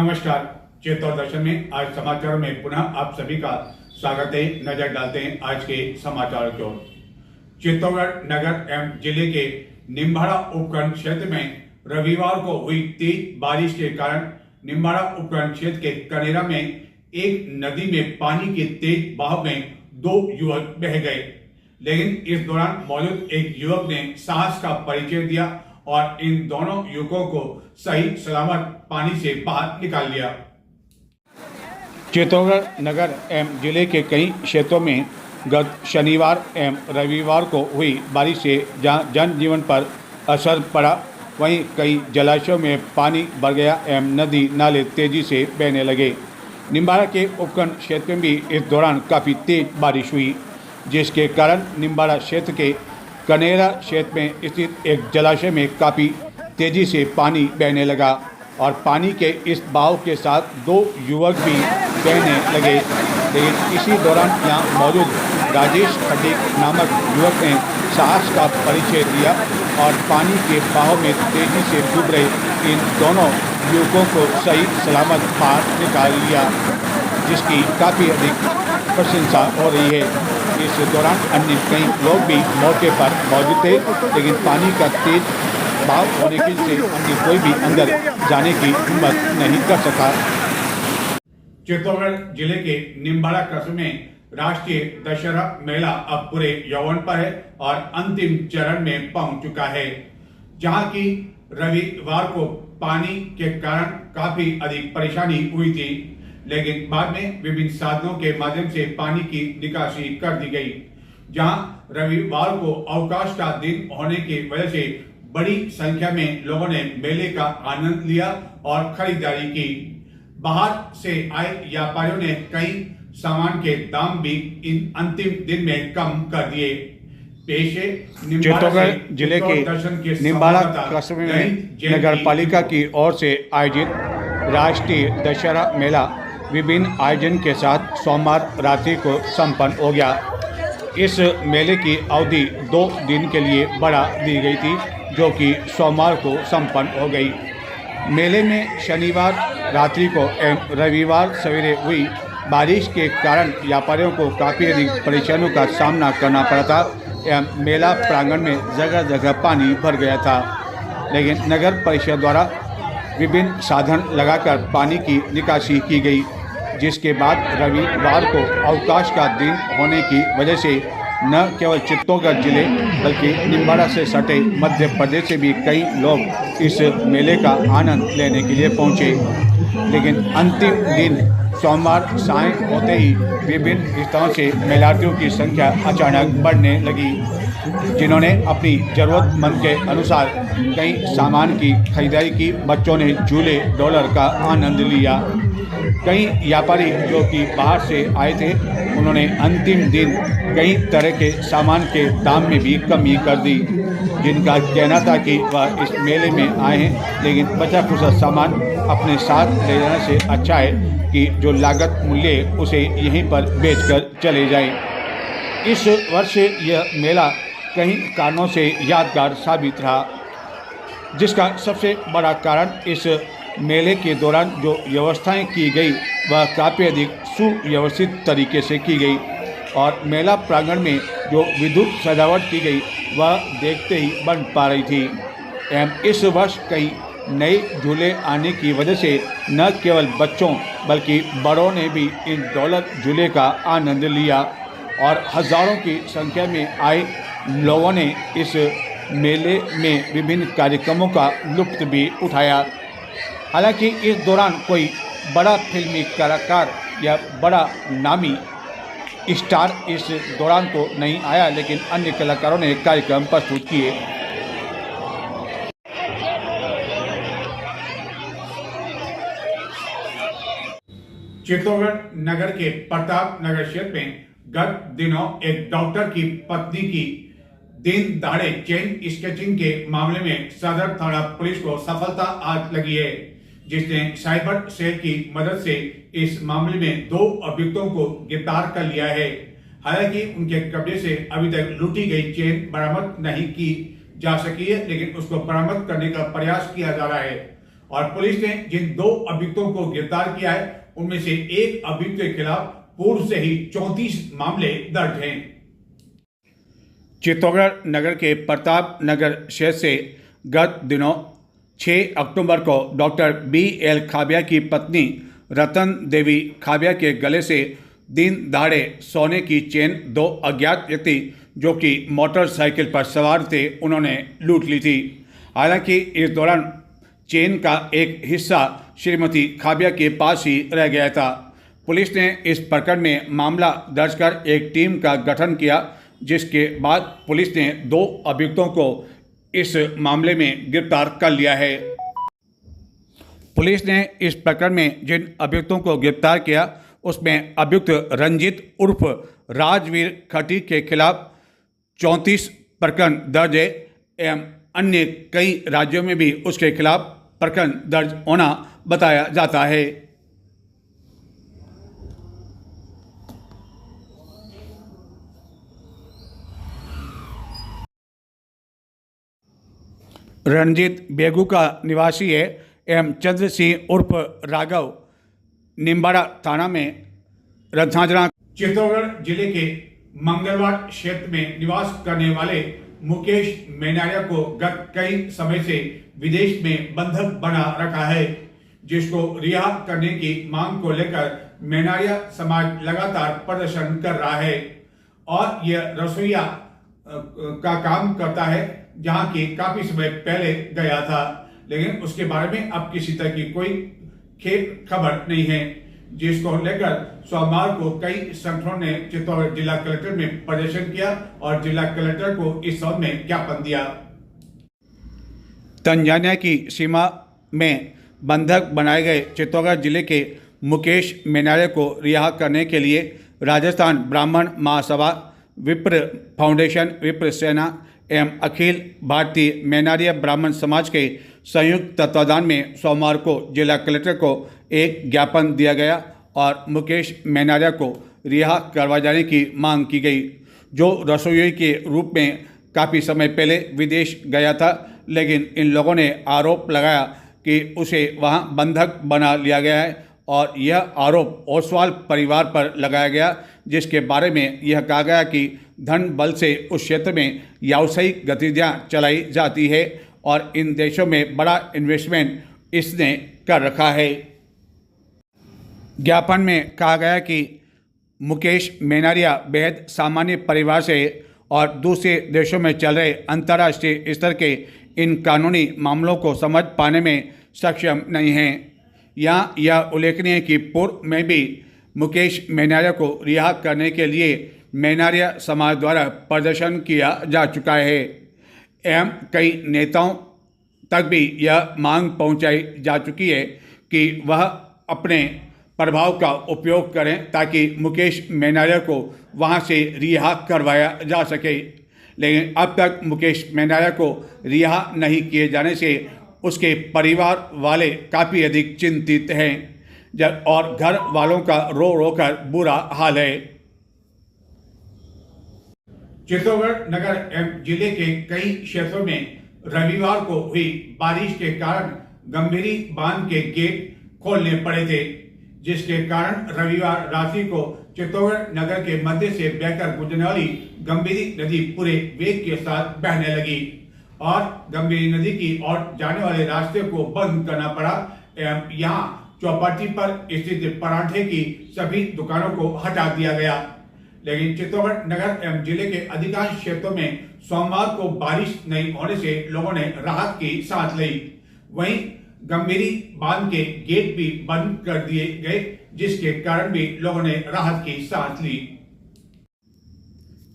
नमस्कार। चेतौर दर्शन में आज समाचारों में पुनः आप सभी का स्वागत है। नजर डालते हैं आज के समाचारों की ओर। चित्तौड़गढ़ नगर एवं जिले के निम्बाड़ा उपखंड क्षेत्र में रविवार को हुई तेज बारिश के कारण निम्बाड़ा उपखंड क्षेत्र के कनेरा में एक नदी में पानी के तेज बहाव में दो युवक बह गए, लेकिन इस दौरान मौजूद एक युवक ने साहस का परिचय दिया और इन दोनों युवकों को सही सलामत पानी से बाहर निकाल लिया। चित्तौड़गढ़ नगर एवं जिले के कई क्षेत्रों में गत शनिवार एवं रविवार को हुई बारिश से जहां जनजीवन पर असर पड़ा, वहीं कई जलाशयों में पानी भर गया एवं नदी नाले तेजी से बहने लगे। निम्बाड़ा के उपखंड क्षेत्र में भी इस दौरान काफ़ी तेज बारिश हुई, जिसके कारण निम्बाड़ा क्षेत्र के कनेरा क्षेत्र में स्थित एक जलाशय में काफ़ी तेज़ी से पानी बहने लगा और पानी के इस बहाव के साथ दो युवक भी बहने लगे। लेकिन इसी दौरान यहाँ मौजूद राजेश खटीक नामक युवक ने साहस का परिचय दिया और पानी के बहाव में तेज़ी से डूब रहे इन दोनों युवकों को सही सलामत बाहर निकाल लिया, जिसकी काफ़ी अधिक प्रशंसा हो रही है। इस दौरान अन्य कई लोग भी मौके पर मौजूद थे, लेकिन पानी का तेज बहाव होने के से अन्य कोई भी अंदर जाने की हिम्मत नहीं कर सका। चित्तौड़गढ़ जिले के निम्बाड़ा कस्बे में राष्ट्रीय दशहरा मेला अब पूरे यौवन पर है और अंतिम चरण में पहुंच चुका है, जहां की रविवार को पानी के कारण काफी अधिक परेशानी हुई थी, लेकिन बाद में विभिन्न साधनों के माध्यम से पानी की निकासी कर दी गई। जहां रविवार को अवकाश का दिन होने की वजह से बड़ी संख्या में लोगों ने मेले का आनंद लिया और खरीदारी की। बाहर से आए व्यापारियों ने कई सामान के दाम भी इन अंतिम दिन में कम कर दिए। चित्तौड़गढ़ जिले के निम्बाड़ा कस्बे में नगर पालिका की ओर से आयोजित राष्ट्रीय दशहरा मेला विभिन्न आयोजन के साथ सोमवार रात्रि को संपन्न हो गया। इस मेले की अवधि 2 दिन के लिए बढ़ा दी गई थी, जो कि सोमवार को संपन्न हो गई। मेले में शनिवार रात्रि को एवं रविवार सवेरे हुई बारिश के कारण व्यापारियों को काफ़ी अधिक परेशानियों का सामना करना पड़ा था एवं मेला प्रांगण में जगह जगह पानी भर गया था, लेकिन नगर परिषद द्वारा विभिन्न साधन लगाकर पानी की निकासी की गई, जिसके बाद रविवार को अवकाश का दिन होने की वजह से न केवल चित्तौड़गढ़ जिले बल्कि निम्बाड़ा से सटे मध्य प्रदेश से भी कई लोग इस मेले का आनंद लेने के लिए पहुंचे। लेकिन अंतिम दिन सोमवार साय होते ही विभिन्न स्थानों से मेलार्थियों की संख्या अचानक बढ़ने लगी, जिन्होंने अपनी ज़रूरतमंद के अनुसार कई सामान की खरीदारी की। बच्चों ने झूले डॉलर का आनंद लिया। कई व्यापारी जो कि बाहर से आए थे, उन्होंने अंतिम दिन कई तरह के सामान के दाम में भी कमी कर दी, जिनका कहना था कि वह इस मेले में आए हैं, लेकिन बचा खुचा सामान अपने साथ ले जाने से अच्छा है कि जो लागत मूल्य है उसे यहीं पर बेचकर चले जाएं। इस वर्ष यह मेला कई कारणों से यादगार साबित रहा, जिसका सबसे बड़ा कारण इस मेले के दौरान जो व्यवस्थाएं की गई वह काफ़ी अधिक सुव्यवस्थित तरीके से की गई और मेला प्रांगण में जो विद्युत सजावट की गई वह देखते ही बन पा रही थी। एवं इस वर्ष कई नए झूले आने की वजह से न केवल बच्चों बल्कि बड़ों ने भी इन डॉलर झूले का आनंद लिया और हज़ारों की संख्या में आए लोगों ने इस मेले में विभिन्न कार्यक्रमों का लुत्फ़ भी उठाया। हालांकि इस दौरान कोई बड़ा फिल्मी कलाकार या बड़ा नामी स्टार इस दौरान तो नहीं आया, लेकिन अन्य कलाकारों ने कार्यक्रम प्रस्तुत किए। चित्तौड़गढ़ नगर के प्रताप नगर क्षेत्र में गत दिनों एक डॉक्टर की पत्नी की दिन दहाड़े चेन स्केचिंग के मामले में सदर थाना पुलिस को सफलता आज लगी है, जिसने साइबर सेल की मदद से इस मामले में 2 अभियुक्तों को गिरफ्तार कर लिया है। हालांकि उनके कब्जे से अभी तक लूटी गई चेन बरामद नहीं की जा सकी है, लेकिन उसको बरामद करने का प्रयास किया जा रहा है। और पुलिस ने जिन 2 अभियुक्तों को गिरफ्तार किया है उनमें से एक अभियुक्त के खिलाफ पूर्व से ही 34 मामले दर्ज हैं। चित्तौड़गढ़ नगर के प्रताप नगर क्षेत्र से गत दिनों 6 अक्टूबर को डॉक्टर BL खाबिया की पत्नी रतन देवी खाबिया के गले से दिन दहाड़े सोने की चेन 2 अज्ञात व्यक्ति जो कि मोटरसाइकिल पर सवार थे उन्होंने लूट ली थी। हालांकि इस दौरान चेन का एक हिस्सा श्रीमती खाबिया के पास ही रह गया था। पुलिस ने इस प्रकरण में मामला दर्ज कर एक टीम का गठन किया, जिसके बाद पुलिस ने 2 अभियुक्तों को इस मामले में गिरफ्तार कर लिया है। पुलिस ने इस प्रकरण में जिन अभियुक्तों को गिरफ्तार किया उसमें अभियुक्त रंजित उर्फ राजवीर खटी के खिलाफ 34 प्रकरण दर्ज है एवं अन्य कई राज्यों में भी उसके खिलाफ प्रकरण दर्ज होना बताया जाता है। रणजीत बेगू का निवासी है एवं चंद्र सिंह उर्फ राघव निम्बाड़ा थाना में रत्नाजरा चित्तौड़गढ़ जिले के मंगलवार क्षेत्र में निवास करने वाले मुकेश मेनारिया को गत कई समय से विदेश में बंधक बना रखा है, जिसको रिहा करने की मांग को लेकर मेनारिया समाज लगातार प्रदर्शन कर रहा है और यह रसोईया का काम करता है जहां की काफी समय पहले गया था, लेकिन उसके बारे में अब किसी तरह की कोई खबर नहीं है, जिसको लेकर सोमवार को कई संगठनों ने चित्तौड़गढ़ जिला कलेक्टर में प्रदर्शन किया और जिला कलेक्टर को इस संबंध में ज्ञापन दिया। तंजानिया की सीमा में बंधक बनाए गए चित्तौड़गढ़ जिले के मुकेश मेनारिया को रिहा करने के लिए राजस्थान ब्राह्मण महासभा, विप्र फाउंडेशन, विप्र सेना एवं अखिल भारतीय मेनारिया ब्राह्मण समाज के संयुक्त तत्वाधान में सोमवार को जिला कलेक्टर को एक ज्ञापन दिया गया और मुकेश मेनारिया को रिहा करवाए जाने की मांग की गई, जो रसोई के रूप में काफ़ी समय पहले विदेश गया था, लेकिन इन लोगों ने आरोप लगाया कि उसे वहां बंधक बना लिया गया है और यह आरोप ओसवाल परिवार पर लगाया गया, जिसके बारे में यह कहा गया कि धन बल से उस क्षेत्र में व्यावसायिक गतिविधियां चलाई जाती है और इन देशों में बड़ा इन्वेस्टमेंट इसने कर रखा है। ज्ञापन में कहा गया कि मुकेश मेनारिया बेहद सामान्य परिवार से और दूसरे देशों में चल रहे अंतर्राष्ट्रीय स्तर के इन कानूनी मामलों को समझ पाने में सक्षम नहीं हैं। यहाँ यह उल्लेखनीय है कि पूर्व में भी मुकेश मेनारिया को रिहा करने के लिए मेनारिया समाज द्वारा प्रदर्शन किया जा चुका है एवं कई नेताओं तक भी यह मांग पहुंचाई जा चुकी है कि वह अपने प्रभाव का उपयोग करें ताकि मुकेश मेनारिया को वहां से रिहा करवाया जा सके, लेकिन अब तक मुकेश मेनारिया को रिहा नहीं किए जाने से उसके परिवार वाले काफ़ी अधिक चिंतित हैं और घर वालों का रो रो कर बुरा हाल है। चित्तौड़गढ़ नगर एवं जिले के कई क्षेत्रों में रविवार को हुई बारिश के कारण गंभीरी बांध के गेट खोलने पड़े थे, जिसके कारण रविवार रात्रि को चित्तौड़गढ़ नगर के मध्य से बहकर गुजरने वाली गंभीरी नदी पूरे वेग के साथ बहने लगी और गंभीरी नदी की ओर जाने वाले रास्ते को बंद करना पड़ा एवं यहाँ चौपाटी पर स्थित पराठे की सभी दुकानों को हटा दिया गया। लेकिन चित्तौड़गढ़ नगर एवं जिले के अधिकांश क्षेत्रों में सोमवार को बारिश नहीं होने से लोगों ने राहत की सांस ली। वहीं गंभीरी बांध के गेट भी बंद कर दिए गए, जिसके कारण भी लोगों ने राहत की सांस ली।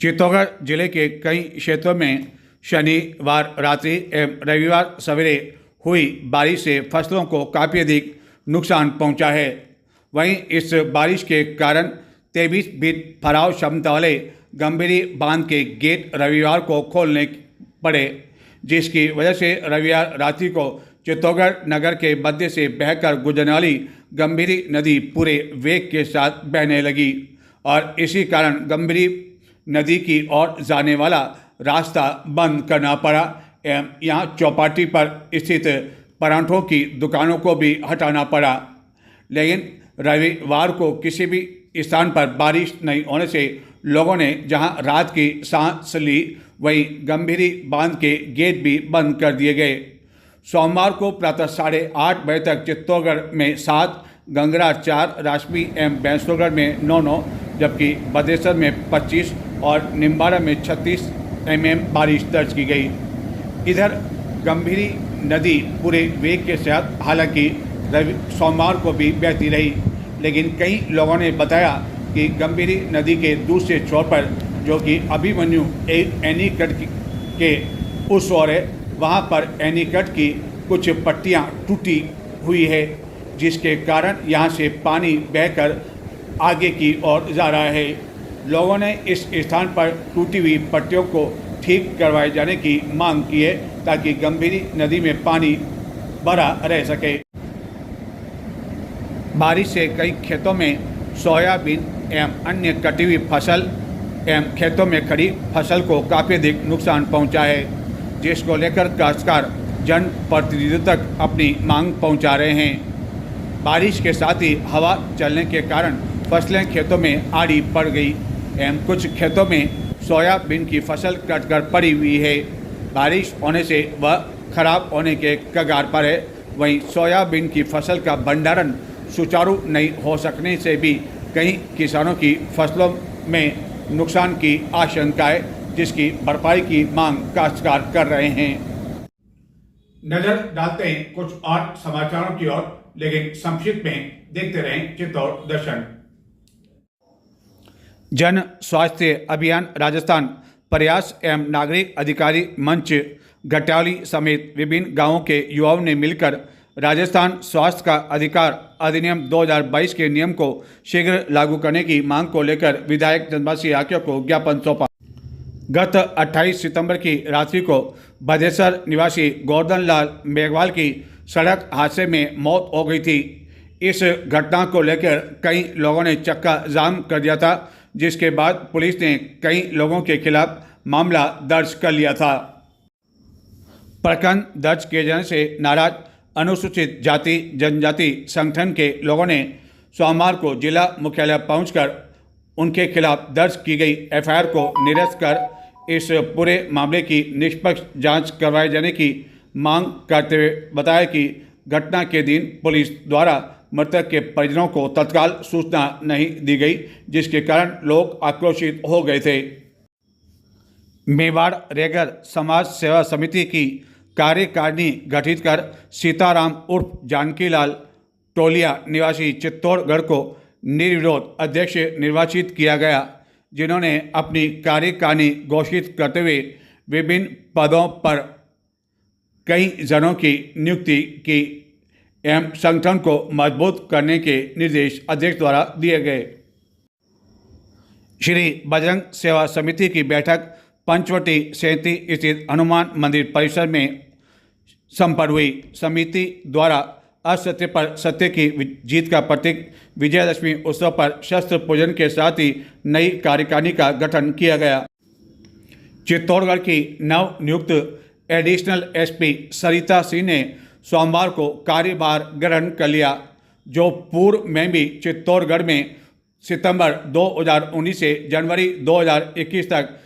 चित्तौड़गढ़ जिले के कई क्षेत्रों में शनिवार रात्रि एवं रविवार सवेरे हुई बारिश से फसलों को काफ़ी अधिक नुकसान पहुंचा है। वहीं इस बारिश के कारण 23 फीट फराव क्षमता वाले गंभीरी बांध के गेट रविवार को खोलने पड़े, जिसकी वजह से रविवार रात्रि को चित्तौड़गढ़ नगर के मध्य से बहकर गुजरने वाली गंभीरी नदी पूरे वेग के साथ बहने लगी और इसी कारण गंभीरी नदी की ओर जाने वाला रास्ता बंद करना पड़ा एवं यहाँ चौपाटी पर स्थित परांठों की दुकानों को भी हटाना पड़ा। लेकिन रविवार को किसी भी स्थान पर बारिश नहीं होने से लोगों ने जहां रात की सांस ली, वहीं गंभीरी बांध के गेट भी बंद कर दिए गए। सोमवार को प्रातः 8:30 बजे तक चित्तौड़गढ़ में 7, गंगरा 4, राजपी एवं बैंसोगढ़ में 9, जबकि बदेसर में 25 और निम्बाड़ा में 36 mm बारिश दर्ज की गई। इधर गंभीरी नदी पूरे वेग के साथ हालांकि सोमवार को भी बहती रही, लेकिन कई लोगों ने बताया कि गंभीरी नदी के दूसरे छोर पर, जो कि अभिमन्यु एनीकट के उस ओर है, वहाँ पर एनीकट की कुछ पट्टियाँ टूटी हुई है, जिसके कारण यहाँ से पानी बहकर आगे की ओर जा रहा है। लोगों ने इस स्थान पर टूटी हुई पट्टियों को ठीक करवाए जाने की मांग की है, ताकि गंभीरी नदी में पानी भरा रह सके। बारिश से कई खेतों में सोयाबीन एवं अन्य कटी हुई फसल एवं खेतों में खड़ी फसल को काफ़ी अधिक नुकसान पहुंचा है, जिसको लेकर काश्तकार जनप्रतिनिधियों तक अपनी मांग पहुंचा रहे हैं। बारिश के साथ ही हवा चलने के कारण फसलें खेतों में आड़ी पड़ गई एवं कुछ खेतों में सोयाबीन की फसल कटकर पड़ी हुई है। बारिश होने से वह खराब होने के कगार पर है। वहीं सोयाबीन की फसल का भंडारण सुचारू नहीं हो सकने से भी कई किसानों की फसलों में नुकसान की आशंका है, जिसकी भरपाई की मांग काश्तकार कर रहे हैं। नजर डालते हैं कुछ और समाचारों की ओर, लेकिन संक्षिप्त में देखते रहें चित्तौड़ दर्शन। जन स्वास्थ्य अभियान राजस्थान प्रयास एवं नागरिक अधिकारी मंच घटावली समेत विभिन्न गांवों के युवाओं ने मिलकर राजस्थान स्वास्थ्य का अधिकार अधिनियम 2022 के नियम को शीघ्र लागू करने की मांग को लेकर विधायक चंद्रबासी आख्या को ज्ञापन सौंपा। गत 28 सितंबर की रात्रि को बदेसर निवासी गोवर्धन लाल मेघवाल की सड़क हादसे में मौत हो गई थी। इस घटना को लेकर कई लोगों ने चक्का जाम कर दिया था, जिसके बाद पुलिस ने कई लोगों के खिलाफ मामला दर्ज कर लिया था। प्रकरण दर्ज किए जाने से नाराज अनुसूचित जाति जनजाति संगठन के लोगों ने सोमवार को जिला मुख्यालय पहुंचकर उनके खिलाफ दर्ज की गई एफआईआर को निरस्त कर इस पूरे मामले की निष्पक्ष जांच करवाए जाने की मांग करते हुए बताया कि घटना के दिन पुलिस द्वारा मृतक के परिजनों को तत्काल सूचना नहीं दी गई, जिसके कारण लोग आक्रोशित हो गए थे। मेवाड़ रेगर समाज सेवा समिति की कार्यकारिणी गठित कर सीताराम उर्फ जानकीलाल टोलिया निवासी चित्तौड़गढ़ को निर्विरोध अध्यक्ष निर्वाचित किया गया, जिन्होंने अपनी कार्यकारिणी घोषित करते हुए विभिन्न पदों पर कई जनों की नियुक्ति की एवं संगठन को मजबूत करने के निर्देश अध्यक्ष द्वारा दिए गए। श्री बजरंग सेवा समिति की बैठक पंचवटी 37 स्थित हनुमान मंदिर परिसर में संपन्न हुई। समिति द्वारा असत्य पर सत्य की जीत का प्रतीक विजयदशमी उत्सव पर शस्त्र पूजन के साथ ही नई कार्यकारिणी का गठन किया गया। चित्तौड़गढ़ की नव नियुक्त एडिशनल एसपी सरिता सिंह ने सोमवार को कार्यभार ग्रहण कर लिया, जो पूर्व में भी चित्तौड़गढ़ में सितंबर 2019 से जनवरी 2021 तक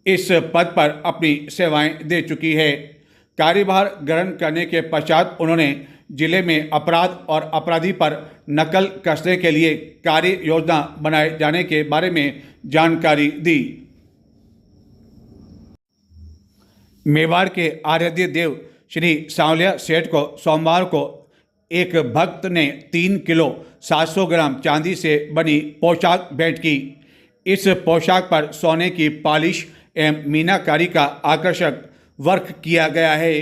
इस पद पर अपनी सेवाएं दे चुकी है। कार्यभार ग्रहण करने के पश्चात उन्होंने जिले में अपराध और अपराधी पर नकल कसने के लिए कार्य योजना बनाए जाने के बारे में जानकारी दी। मेवाड़ के आराध्य देव श्री सांवलिया सेठ को सोमवार को एक भक्त ने 3 किलो 700 ग्राम चांदी से बनी पोशाक भेंट की। इस पोशाक पर सोने की पॉलिश एवं मीनाकारी का आकर्षक वर्क किया गया है।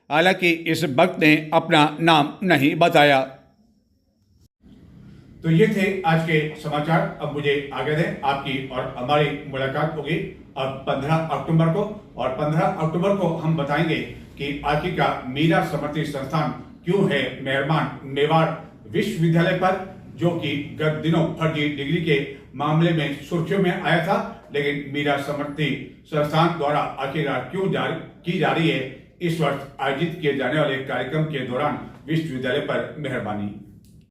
हालांकि इस भक्त ने अपना नाम नहीं बताया। तो ये थे आज के समाचार। अब मुझे आगे दें, आपकी और हमारी मुलाकात होगी अब 15 अक्टूबर को, और 15 अक्टूबर को हम बताएंगे कि आखिर का मीरा समर्थी संस्थान क्यों है मेहरबान मेवाड़ विश्वविद्यालय पर, जो कि गत दिनों फर्जी डिग्री के मामले में सुर्खियों में आया था। लेकिन मीरा समर्थी संस्थान द्वारा आखिरकार क्यों जारी की जा रही है, इस वर्ष आयोजित किए जाने वाले कार्यक्रम के दौरान विश्वविद्यालय पर मेहरबानी।